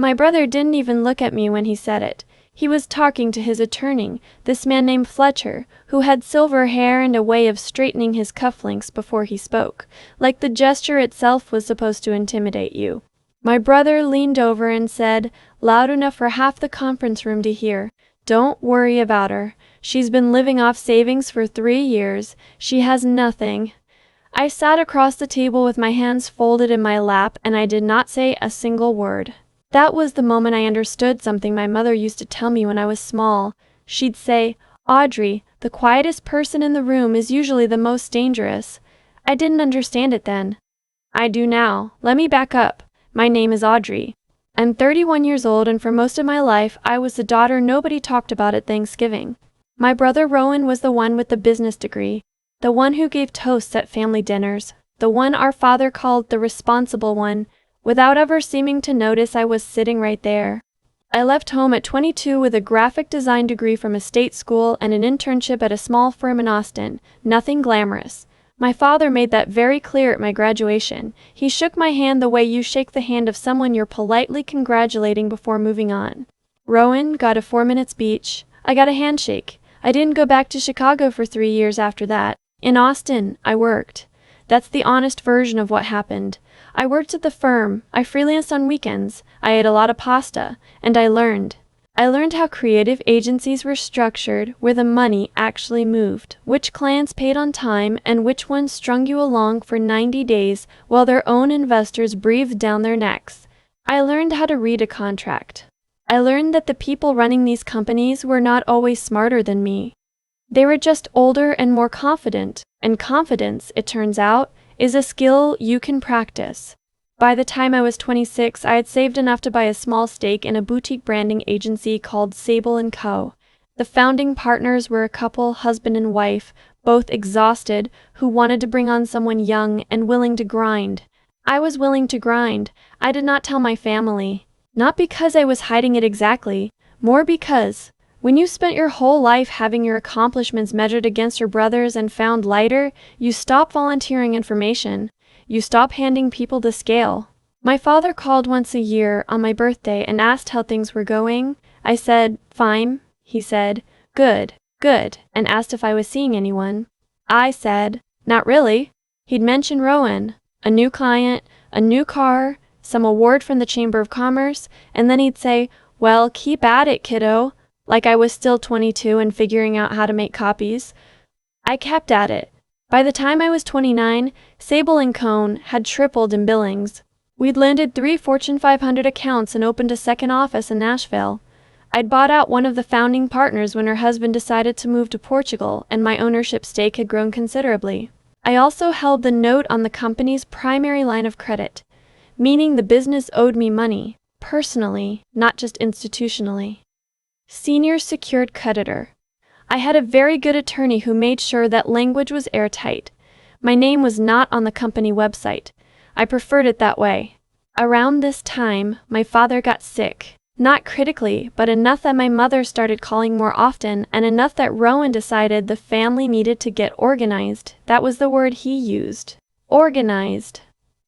My brother didn't even look at me when he said it. He was talking to his attorney, this man named Fletcher, who had silver hair and a way of straightening his cufflinks before he spoke, like the gesture itself was supposed to intimidate you. My brother leaned over and said, loud enough for half the conference room to hear, "Don't worry about her. She's been living off savings for 3 years. She has nothing." I sat across the table with my hands folded in my lap, and I did not say a single word. That was the moment I understood something my mother used to tell me when I was small. She'd say, "Audrey, the quietest person in the room is usually the most dangerous." I didn't understand it then. I do now. Let me back up. My name is Audrey. I'm 31 years old, and for most of my life I was the daughter nobody talked about at Thanksgiving. My brother Rowan was the one with the business degree, the one who gave toasts at family dinners, the one our father called the responsible one. Without ever seeming to notice, I was sitting right there. I left home at 22 with a graphic design degree from a state school and an internship at a small firm in Austin. Nothing glamorous. My father made that very clear at my graduation. He shook my hand the way you shake the hand of someone you're politely congratulating before moving on. Rowan got a 4-minute speech. I got a handshake. I didn't go back to Chicago for 3 years after that. In Austin, I worked. That's the honest version of what happened. I worked at the firm, I freelanced on weekends, I ate a lot of pasta, and I learned. I learned how creative agencies were structured, where the money actually moved, which clients paid on time, and which ones strung you along for 90 days while their own investors breathed down their necks. I learned how to read a contract. I learned that the people running these companies were not always smarter than me. They were just older and more confident, and confidence, it turns out, is a skill you can practice. By the time I was 26, I had saved enough to buy a small stake in a boutique branding agency called Sable & Co. The founding partners were a couple, husband and wife, both exhausted, who wanted to bring on someone young and willing to grind. I was willing to grind. I did not tell my family. Not because I was hiding it exactly, more because when you spent your whole life having your accomplishments measured against your brothers and found lighter, you stop volunteering information. You stop handing people the scale. My father called once a year on my birthday and asked how things were going. I said, "Fine." He said, "Good, good," and asked if I was seeing anyone. I said, "Not really." He'd mention Rowan, a new client, a new car, some award from the Chamber of Commerce, and then he'd say, "Well, keep at it, kiddo," like I was still 22 and figuring out how to make copies. I kept at it. By the time I was 29, Sable & Co. had tripled in billings. We'd landed 3 Fortune 500 accounts and opened a second office in Nashville. I'd bought out one of the founding partners when her husband decided to move to Portugal, and my ownership stake had grown considerably. I also held the note on the company's primary line of credit, meaning the business owed me money, personally, not just institutionally. Senior secured creditor. I had a very good attorney who made sure that language was airtight. My name was not on the company website. I preferred it that way. Around this time, my father got sick. Not critically, but enough that my mother started calling more often, and enough that Rowan decided the family needed to get organized. That was the word he used. Organized.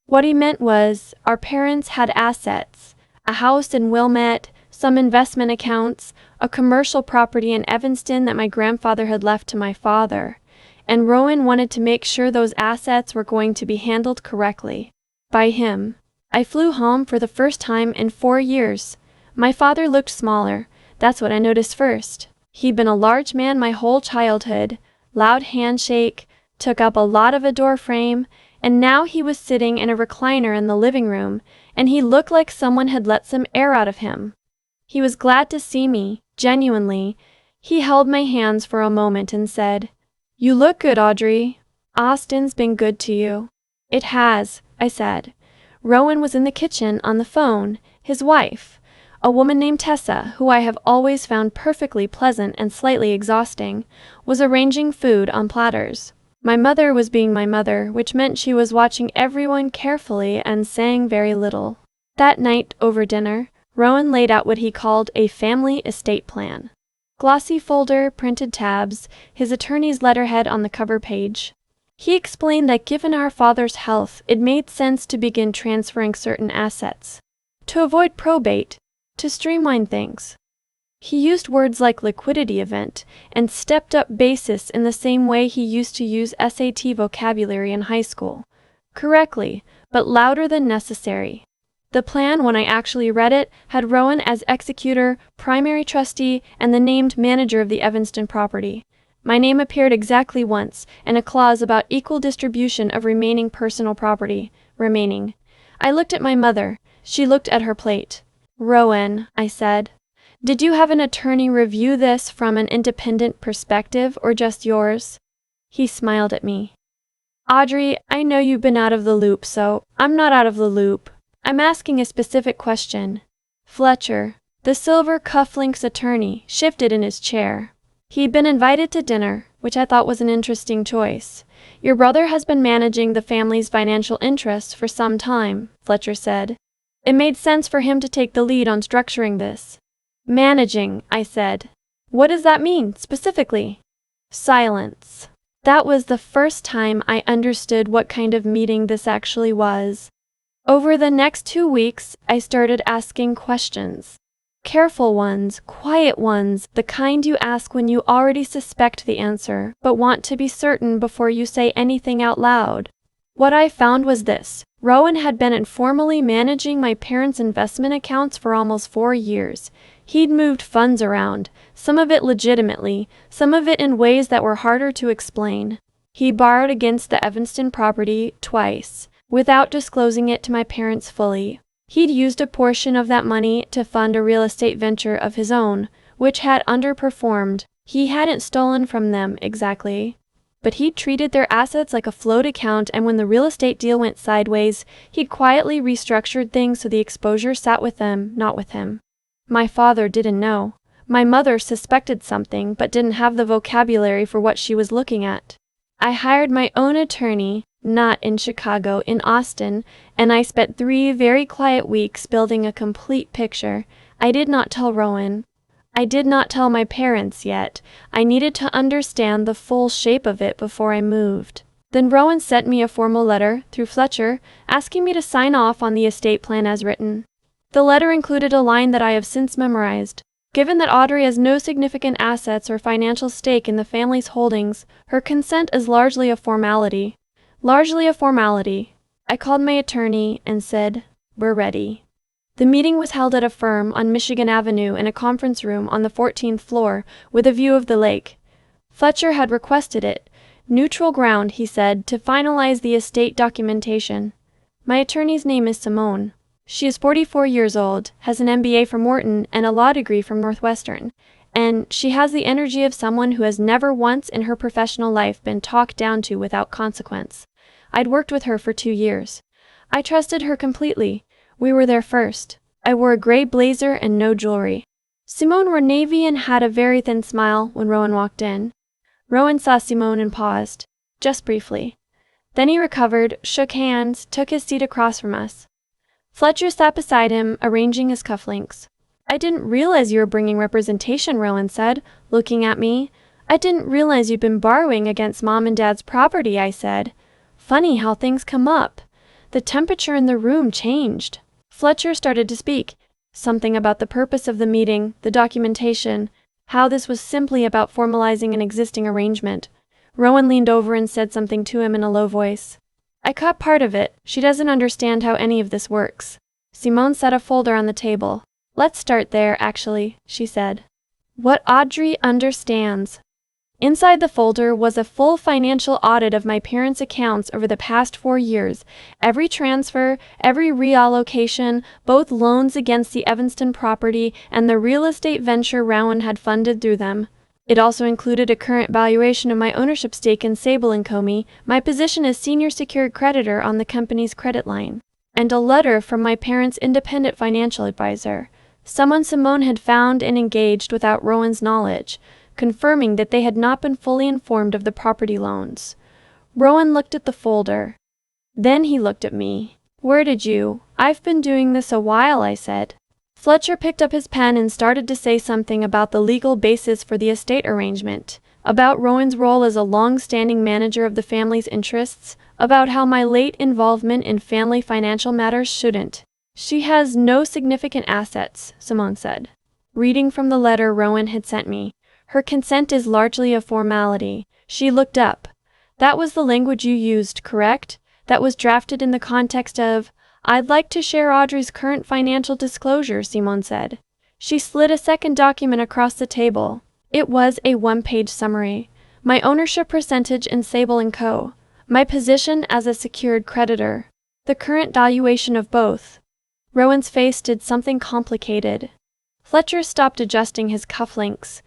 What he meant was, our parents had assets. A house in Wilmette, some investment accounts, a commercial property in Evanston that my grandfather had left to my father, and Rowan wanted to make sure those assets were going to be handled correctly. By him. I flew home for the first time in 4 years. My father looked smaller. That's what I noticed first. He'd been a large man my whole childhood, loud handshake, took up a lot of a door frame, and now he was sitting in a recliner in the living room, and he looked like someone had let some air out of him. He was glad to see me, genuinely. He held my hands for a moment and said, "You look good, Audrey. Austin's been good to you." "It has," I said. Rowan was in the kitchen on the phone. His wife, a woman named Tessa, who I have always found perfectly pleasant and slightly exhausting, was arranging food on platters. My mother was being my mother, which meant she was watching everyone carefully and saying very little. That night, over dinner, Rowan laid out what he called a family estate plan. Glossy folder, printed tabs, his attorney's letterhead on the cover page. He explained that given our father's health, it made sense to begin transferring certain assets. To avoid probate, To streamline things. He used words like liquidity event and stepped up basis in the same way he used to use SAT vocabulary in high school. Correctly, but louder than necessary. The plan, when I actually read it, had Rowan as executor, primary trustee, and the named manager of the Evanston property. My name appeared exactly once, and a clause about equal distribution of remaining personal property. Remaining. I looked at my mother. She looked at her plate. "Rowan," I said, "did you have an attorney review this from an independent perspective or just yours?" He smiled at me. "Audrey, I know you've been out of the loop, so I'm not out of the loop. I'm asking a specific question." Fletcher, the silver cufflinks attorney, shifted in his chair. He'd been invited to dinner, which I thought was an interesting choice. "Your brother has been managing the family's financial interests for some time," Fletcher said. "It made sense for him to take the lead on structuring this." "Managing," I said. "What does that mean, specifically?" Silence. That was the first time I understood what kind of meeting this actually was. Over the next 2 weeks, I started asking questions. Careful ones, quiet ones, the kind you ask when you already suspect the answer, but want to be certain before you say anything out loud. What I found was this. Rowan had been informally managing my parents' investment accounts for almost 4 years. He'd moved funds around, some of it legitimately, some of it in ways that were harder to explain. He borrowed against the Evanston property twice, without disclosing it to my parents fully. He'd used a portion of that money to fund a real estate venture of his own, which had underperformed. He hadn't stolen from them exactly, but he'd treated their assets like a float account, and when the real estate deal went sideways, he'd quietly restructured things so the exposure sat with them, not with him. My father didn't know. My mother suspected something, but didn't have the vocabulary for what she was looking at. I hired my own attorney, not in Chicago, in Austin, and I spent 3 very quiet weeks building a complete picture. I did not tell Rowan. I did not tell my parents yet. I needed to understand the full shape of it before I moved. Then Rowan sent me a formal letter, through Fletcher, asking me to sign off on the estate plan as written. The letter included a line that I have since memorized. Given that Audrey has no significant assets or financial stake in the family's holdings, her consent is largely a formality. Largely a formality. I called my attorney and said, "We're ready." The meeting was held at a firm on Michigan Avenue in a conference room on the 14th floor with a view of the lake. Fletcher had requested it. Neutral ground, he said, to finalize the estate documentation. My attorney's name is Simone. She is 44 years old, has an MBA from Wharton and a law degree from Northwestern, and she has the energy of someone who has never once in her professional life been talked down to without consequence. I'd worked with her for 2 years. I trusted her completely. We were there first. I wore a gray blazer and no jewelry. Simone wore navy and had a very thin smile when Rowan walked in. Rowan saw Simone and paused, just briefly. Then he recovered, shook hands, took his seat across from us. Fletcher sat beside him, arranging his cufflinks. "I didn't realize you were bringing representation," Rowan said, looking at me. "I didn't realize you'd been borrowing against Mom and Dad's property," I said. Funny how things come up. The temperature in the room changed. Fletcher started to speak. Something about the purpose of the meeting, the documentation, how this was simply about formalizing an existing arrangement. Rowan leaned over and said something to him in a low voice. I caught part of it. She doesn't understand how any of this works. Simone set a folder on the table. "Let's start there, actually," she said. "What Audrey understands." Inside the folder was a full financial audit of my parents' accounts over the past 4 years, every transfer, every reallocation, both loans against the Evanston property and the real estate venture Rowan had funded through them. It also included a current valuation of my ownership stake in Sable & Co., my position as senior secured creditor on the company's credit line, and a letter from my parents' independent financial advisor, someone Simone had found and engaged without Rowan's knowledge, confirming that they had not been fully informed of the property loans. Rowan looked at the folder. Then he looked at me. "Where did you? I've been doing this a while," I said. Fletcher picked up his pen and started to say something about the legal basis for the estate arrangement, about Rowan's role as a long-standing manager of the family's interests, about how my late involvement in family financial matters shouldn't. She has no significant assets, Simone said, reading from the letter Rowan had sent me. Her consent is largely a formality. She looked up. That was the language you used, correct? That was drafted in the context of, I'd like to share Audrey's current financial disclosure, Simone said. She slid a second document across the table. It was a one-page summary. My ownership percentage in Sable & Co. My position as a secured creditor. The current valuation of both. Rowan's face did something complicated. Fletcher stopped adjusting his cufflinks.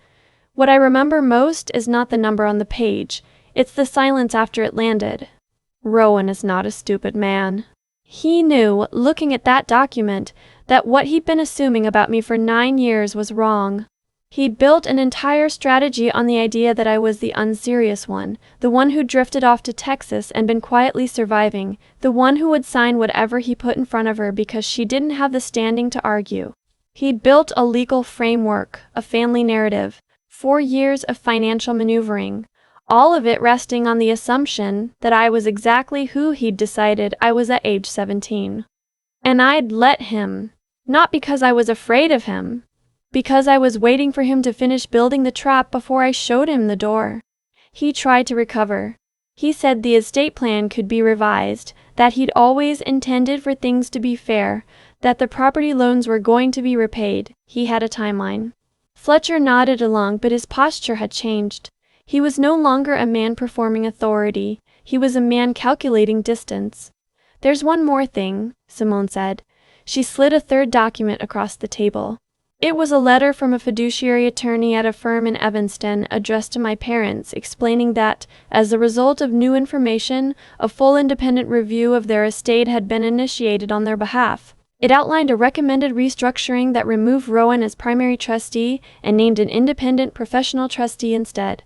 What I remember most is not the number on the page, it's the silence after it landed. Rowan is not a stupid man. He knew, looking at that document, that what he'd been assuming about me for 9 years was wrong. He'd built an entire strategy on the idea that I was the unserious one, the one who drifted off to Texas and been quietly surviving, the one who would sign whatever he put in front of her because she didn't have the standing to argue. He'd built a legal framework, a family narrative, 4 years of financial maneuvering, all of it resting on the assumption that I was exactly who he'd decided I was at age 17. And I'd let him, not because I was afraid of him, because I was waiting for him to finish building the trap before I showed him the door. He tried to recover. He said the estate plan could be revised, that he'd always intended for things to be fair, that the property loans were going to be repaid. He had a timeline. Fletcher nodded along, but his posture had changed. He was no longer a man performing authority. He was a man calculating distance. There's one more thing, Simone said. She slid a third document across the table. It was a letter from a fiduciary attorney at a firm in Evanston addressed to my parents, explaining that, as a result of new information, a full independent review of their estate had been initiated on their behalf. It outlined a recommended restructuring that removed Rowan as primary trustee and named an independent professional trustee instead.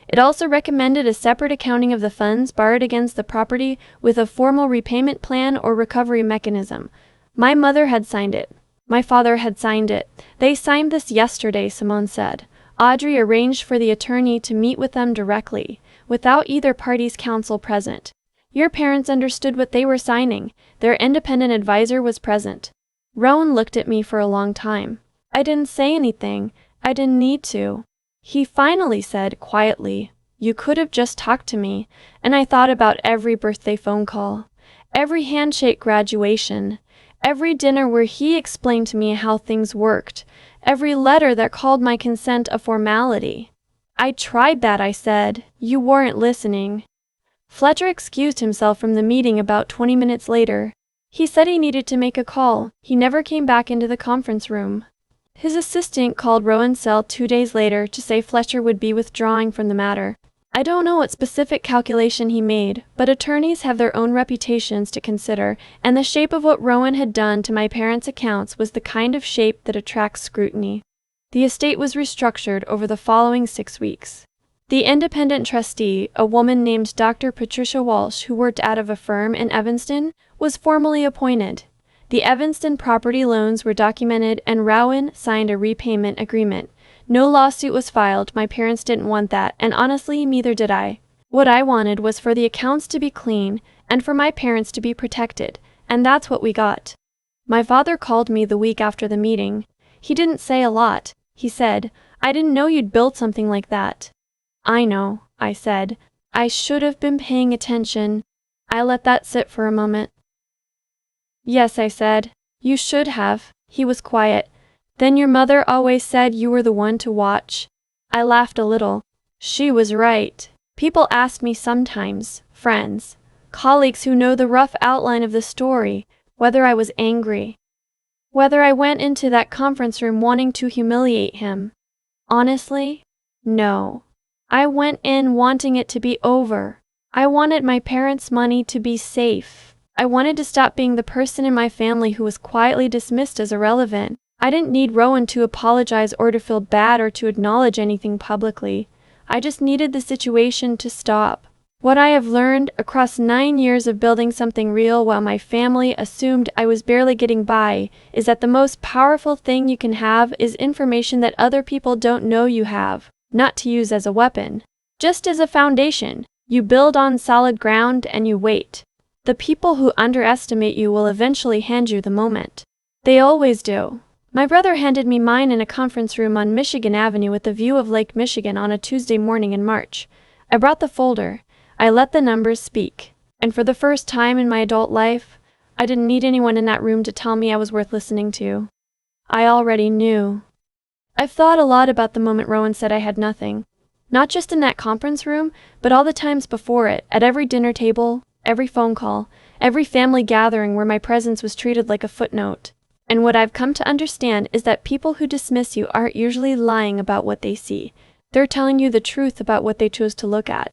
It also recommended a separate accounting of the funds borrowed against the property with a formal repayment plan or recovery mechanism. My mother had signed it. My father had signed it. They signed this yesterday, Simone said. Audrey arranged for the attorney to meet with them directly, without either party's counsel present. Your parents understood what they were signing. Their independent advisor was present. Rowan looked at me for a long time. I didn't say anything. I didn't need to. He finally said, quietly, You could have just talked to me. And I thought about every birthday phone call, every handshake graduation, every dinner where he explained to me how things worked, every letter that called my consent a formality. I tried that, I said. You weren't listening. Fletcher excused himself from the meeting about 20 minutes later. He said he needed to make a call. He never came back into the conference room. His assistant called Rowan's cell 2 days later to say Fletcher would be withdrawing from the matter. I don't know what specific calculation he made, but attorneys have their own reputations to consider, and the shape of what Rowan had done to my parents' accounts was the kind of shape that attracts scrutiny. The estate was restructured over the following 6 weeks. The independent trustee, a woman named Dr. Patricia Walsh, who worked out of a firm in Evanston, was formally appointed. The Evanston property loans were documented and Rowan signed a repayment agreement. No lawsuit was filed. My parents didn't want that, and honestly, neither did I. What I wanted was for the accounts to be clean and for my parents to be protected, and that's what we got. My father called me the week after the meeting. He didn't say a lot. He said, I didn't know you'd build something like that. I know, I said. I should have been paying attention. I let that sit for a moment. Yes, I said. You should have. He was quiet. Then your mother always said you were the one to watch. I laughed a little. She was right. People ask me sometimes, friends, colleagues who know the rough outline of the story, whether I was angry. Whether I went into that conference room wanting to humiliate him. Honestly, no. I went in wanting it to be over. I wanted my parents' money to be safe. I wanted to stop being the person in my family who was quietly dismissed as irrelevant. I didn't need Rowan to apologize or to feel bad or to acknowledge anything publicly. I just needed the situation to stop. What I have learned across 9 years of building something real while my family assumed I was barely getting by is that the most powerful thing you can have is information that other people don't know you have, not to use as a weapon. Just as a foundation, you build on solid ground and you wait. The people who underestimate you will eventually hand you the moment. They always do. My brother handed me mine in a conference room on Michigan Avenue with a view of Lake Michigan on a Tuesday morning in March. I brought the folder. I let the numbers speak. And for the first time in my adult life, I didn't need anyone in that room to tell me I was worth listening to. I already knew. I've thought a lot about the moment Rowan said I had nothing. Not just in that conference room, but all the times before it, at every dinner table, every phone call, every family gathering where my presence was treated like a footnote. And what I've come to understand is that people who dismiss you aren't usually lying about what they see. They're telling you the truth about what they chose to look at.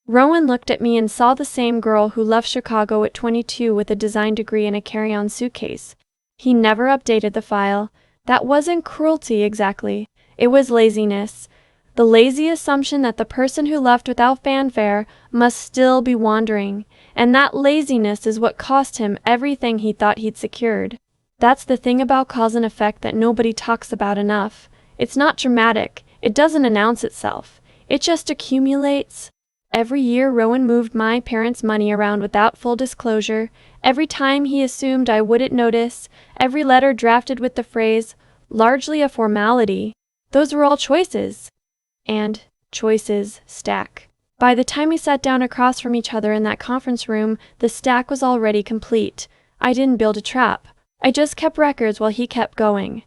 Rowan looked at me and saw the same girl who left Chicago at 22 with a design degree and a carry-on suitcase. He never updated the file. That wasn't cruelty exactly. It was laziness. The lazy assumption that the person who left without fanfare must still be wandering. And that laziness is what cost him everything he thought he'd secured. That's the thing about cause and effect that nobody talks about enough. It's not dramatic. It doesn't announce itself. It just accumulates. Every year Rowan moved my parents' money around without full disclosure. Every time he assumed I wouldn't notice. Every letter drafted with the phrase, largely a formality. Those were all choices. And choices stack. By the time we sat down across from each other in that conference room, the stack was already complete. I didn't build a trap. I just kept records while he kept going.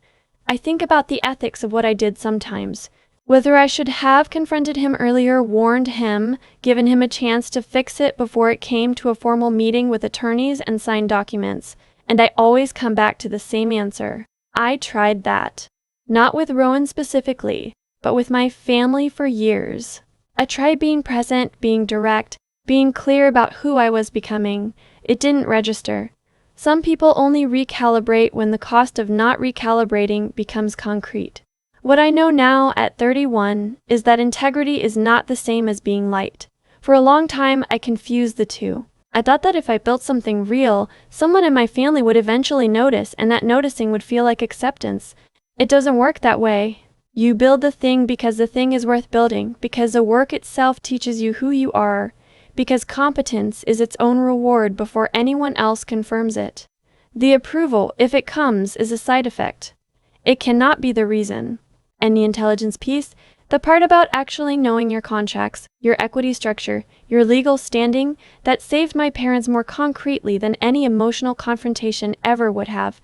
I think about the ethics of what I did sometimes. Whether I should have confronted him earlier, warned him, given him a chance to fix it before it came to a formal meeting with attorneys and signed documents. And I always come back to the same answer. I tried that. Not with Rowan specifically, but with my family for years. I tried being present, being direct, being clear about who I was becoming. It didn't register. Some people only recalibrate when the cost of not recalibrating becomes concrete. What I know now at 31 is that integrity is not the same as being light. For a long time, I confused the two. I thought that if I built something real, someone in my family would eventually notice, and that noticing would feel like acceptance. It doesn't work that way. You build the thing because the thing is worth building, because the work itself teaches you who you are, because competence is its own reward before anyone else confirms it. The approval, if it comes, is a side effect. It cannot be the reason. And the intelligence piece, the part about actually knowing your contracts, your equity structure, your legal standing, that saved my parents more concretely than any emotional confrontation ever would have.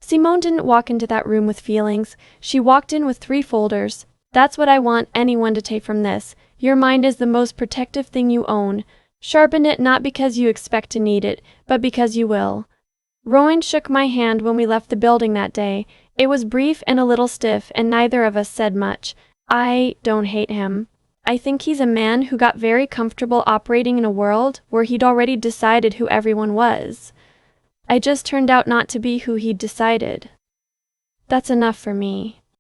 Simone didn't walk into that room with feelings. She walked in with 3 folders. That's what I want anyone to take from this. Your mind is the most protective thing you own. Sharpen it not because you expect to need it, but because you will. Rowan shook my hand when we left the building that day. It was brief and a little stiff, and neither of us said much. I don't hate him. I think he's a man who got very comfortable operating in a world where he'd already decided who everyone was. I just turned out not to be who he'd decided. That's enough for me.